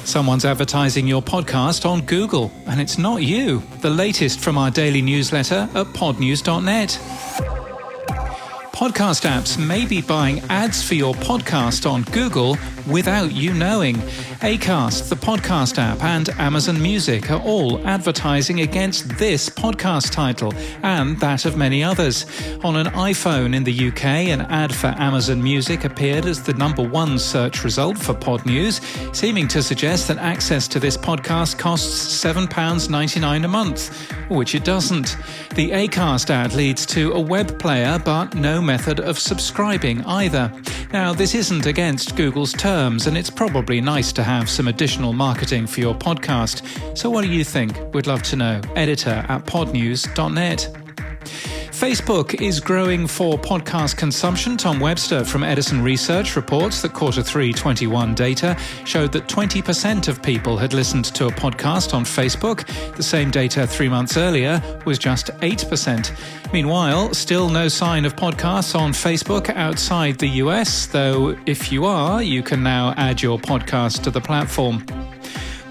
Someone's advertising your podcast on Google, and it's not you. The latest from our daily newsletter at podnews.net. Podcast apps may be buying ads for your podcast on Google without you knowing. Acast, the podcast app, and Amazon Music are all advertising against this podcast title and that of many others. On an iPhone in the UK, an ad for Amazon Music appeared as the #1 search result for Pod News, seeming to suggest that access to this podcast costs £7.99 a month, which it doesn't. The Acast ad leads to a web player, but no method of subscribing either. Now, this isn't against Google's terms, and it's probably nice to have some additional marketing for your podcast. So what do you think? We'd love to know. editor@podnews.net. Facebook is growing for podcast consumption. Tom Webster from Edison Research reports that Q3 21 data showed that 20% of people had listened to a podcast on Facebook. The same data 3 months earlier was just 8%. Meanwhile, still no sign of podcasts on Facebook outside the US, though if you are, you can now add your podcast to the platform.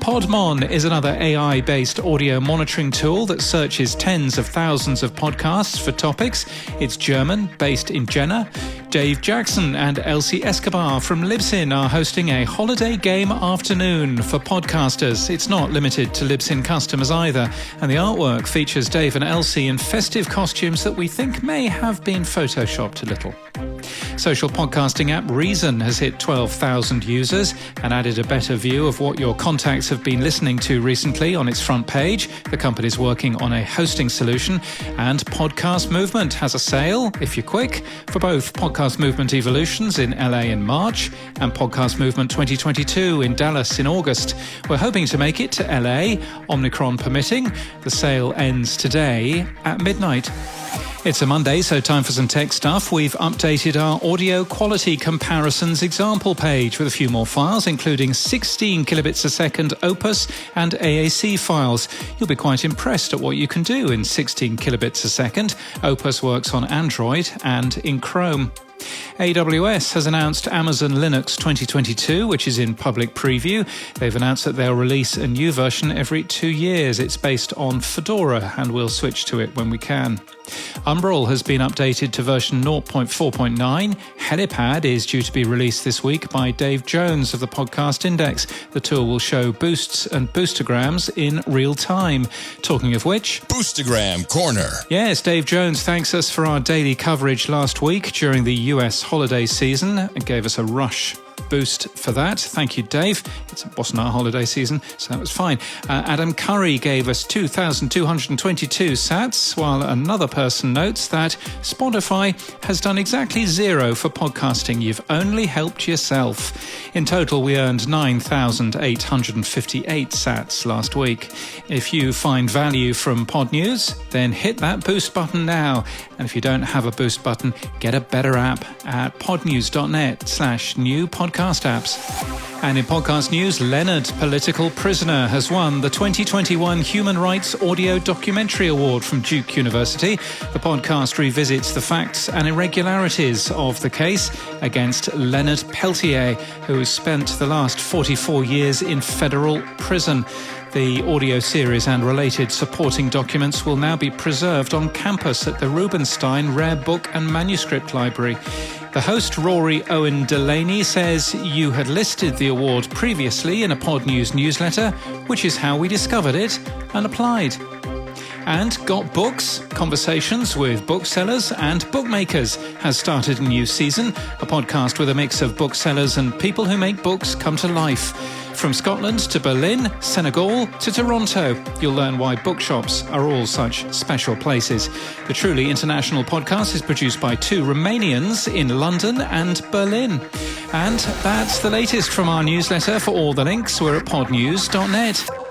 Podmon is another AI-based audio monitoring tool that searches tens of thousands of podcasts for topics. It's German, based in Jena. Dave Jackson and Elsie Escobar from Libsyn are hosting a holiday game afternoon for podcasters. It's not limited to Libsyn customers either, and the artwork features Dave and Elsie in festive costumes that we think may have been photoshopped a little. Social podcasting app Reason has hit 12,000 users and added a better view of what your contacts have been listening to recently on its front page. The company's working on a hosting solution, and Podcast Movement has a sale, if you're quick, for both Podcast Movement Evolutions in LA in March and Podcast Movement 2022 in Dallas in August. We're hoping to make it to LA, Omicron permitting. The sale ends today at midnight. It's a Monday, so time for some tech stuff. We've updated our audio quality comparisons example page with a few more files, including 16 kilobits a second Opus and AAC files. You'll be quite impressed at what you can do in 16 kilobits a second. Opus works on Android and in Chrome. AWS has announced Amazon Linux 2022, which is in public preview. They've announced that they'll release a new version every 2 years. It's based on Fedora, and we'll switch to it when we can. Umbrel has been updated to version 0.4.9. Helipad is due to be released this week by Dave Jones of the Podcast Index. The tool will show boosts and boostergrams in real time. Talking of which... Boostergram Corner. Yes, Dave Jones thanks us for our daily coverage last week during the US holiday season. It gave us a rush boost for that. Thank you, Dave. It wasn't our holiday season, so that was fine. Adam Curry gave us 2,222 sats, while another person notes that Spotify has done exactly 0 for podcasting. You've only helped yourself. In total, we earned 9,858 sats last week. If you find value from Pod News, then hit that boost button now. And if you don't have a boost button, get a better app at podnews.net/new podcast apps. And in podcast news, Leonard, Political Prisoner, has won the 2021 Human Rights Audio Documentary Award from Duke University. The podcast revisits the facts and irregularities of the case against Leonard Peltier, who has spent the last 44 years in federal prison. The audio series and related supporting documents will now be preserved on campus at the Rubenstein Rare Book and Manuscript Library. The host, Rory Owen Delaney, says you had listed the award previously in a Pod News newsletter, which is how we discovered it and applied. And Got Books, Conversations with Booksellers and Bookmakers, has started a new season, a podcast with a mix of booksellers and people who make books come to life. From Scotland to Berlin, Senegal to Toronto, you'll learn why bookshops are all such special places. The truly international podcast is produced by 2 Romanians in London and Berlin. And that's the latest from our newsletter. For all the links, we're at podnews.net.